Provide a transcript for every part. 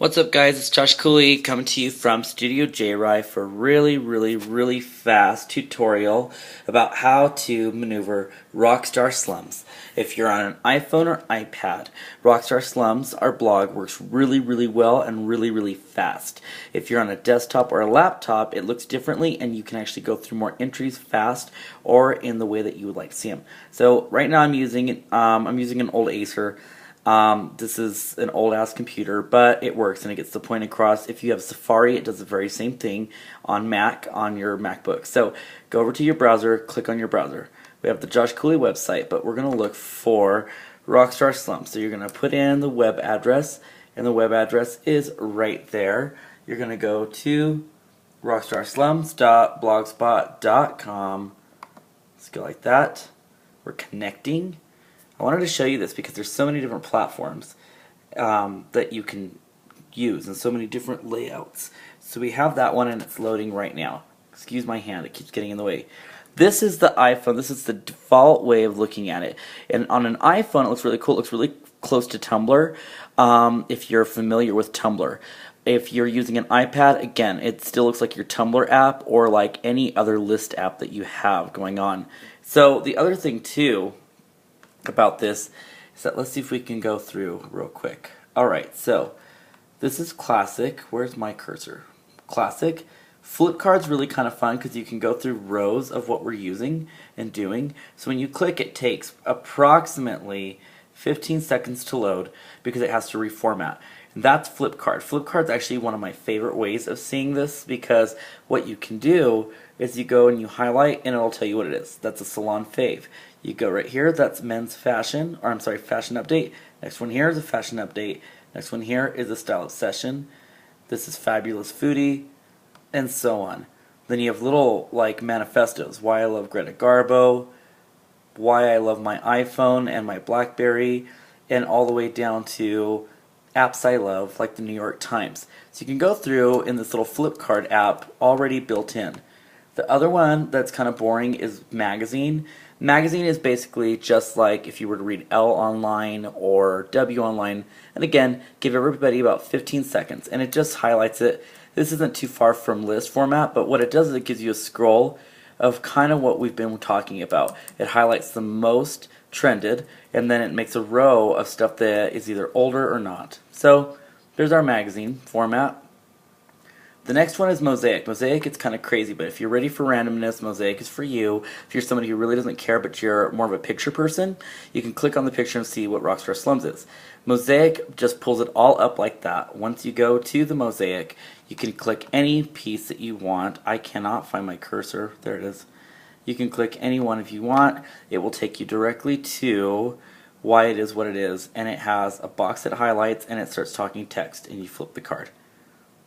What's up, guys? It's Josh Cooley coming to you from Studio J-Rye for a really fast tutorial about how to maneuver Rockstar Slums. If you're on an iPhone or iPad, Rockstar Slums, our blog, works really well and really fast. If you're on a desktop or a laptop, it looks differently and you can actually go through more entries fast or in the way that you would like to see them. So right now I'm using an old Acer. This is an old ass computer, but it works and it gets the point across. If you have Safari, it does the very same thing on Mac, on your MacBook. So go over to your browser, click on your browser. We have the Josh Cooley website, but we're going to look for Rockstar Slums. So you're going to put in the web address, and the web address is right there. You're going to go to rockstarslums.blogspot.com. Let's go like that. We're connecting. I wanted to show you this because there's so many different platforms that you can use and so many different layouts. So we have that one and it's loading right now. Excuse my hand, it keeps getting in the way. This is the iPhone. This is the default way of looking at it. And on an iPhone it looks really cool. It looks really close to Tumblr if you're familiar with Tumblr. If you're using an iPad, again, it still looks like your Tumblr app or like any other list app that you have going on. So the other thing too about this is that let's see if we can go through real quick. Alright, so this is classic. Where's my cursor? Classic. Flip card's really kind of fun because you can go through rows of what we're using and doing. So when you click, it takes approximately 15 seconds to load because it has to reformat. And that's flip card. Flip card's actually one of my favorite ways of seeing this because what you can do is you go and you highlight and it'll tell you what it is. That's a salon fave. You go right here, that's men's fashion, or I'm sorry, fashion update. Next one here is a fashion update. Next one here is a style obsession. This is fabulous foodie, and so on. Then you have little like manifestos. Why I love Greta Garbo, why I love my iPhone and my BlackBerry, and all the way down to apps I love, like the New York Times. So you can go through in this little flip card app already built in. The other one that's kind of boring is Magazine. Magazine is basically just like if you were to read L online or W online, and again, give everybody about 15 seconds, and it just highlights it. This isn't too far from list format, but what it does is it gives you a scroll of kind of what we've been talking about. It highlights the most trended, and then it makes a row of stuff that is either older or not. So there's our magazine format. The next one is Mosaic. Mosaic, it's kind of crazy, but if you're ready for randomness, Mosaic is for you. If you're somebody who really doesn't care but you're more of a picture person, you can click on the picture and see what Rockstar Slums is. Mosaic just pulls it all up like that. Once you go to the Mosaic, you can click any piece that you want. I cannot find my cursor. There it is. You can click any one if you want. It will take you directly to why it is what it is, and it has a box that highlights and it starts talking text, and you flip the card.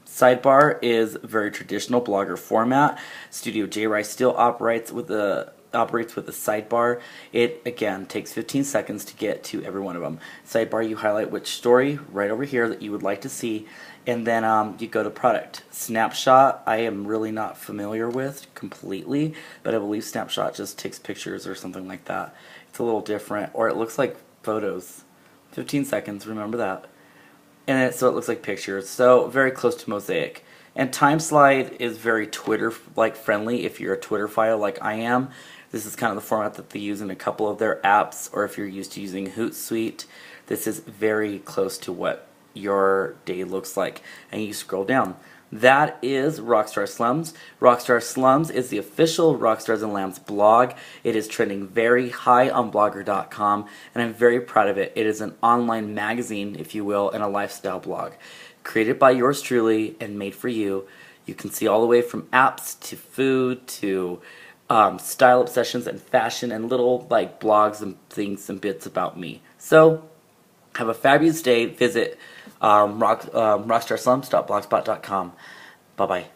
Sidebar is very traditional blogger format. Studio J-Rye still operates with a sidebar. It again takes 15 seconds to get to every one of them. Sidebar, you highlight which story right over here that you would like to see, and then you go to product. Snapshot, I am really not familiar with completely, but I believe Snapshot just takes pictures or something like that. It's a little different, or it looks like photos. 15 seconds, remember that. And so it looks like pictures, so very close to Mosaic. And TimeSlide is very Twitter-like friendly if you're a Twitter file like I am. This is kind of the format that they use in a couple of their apps, or if you're used to using Hootsuite, this is very close to what your day looks like. And you scroll down. That is Rockstar Slums. Rockstar Slums is the official Rockstars and Lambs blog. It is trending very high on blogger.com, and I'm very proud of it. It is an online magazine, if you will, and a lifestyle blog. Created by yours truly and made for you. You can see all the way from apps to food to style obsessions and fashion and little like blogs and things and bits about me. So have a fabulous day. Visit rockstarslums.blogspot.com. Bye-bye.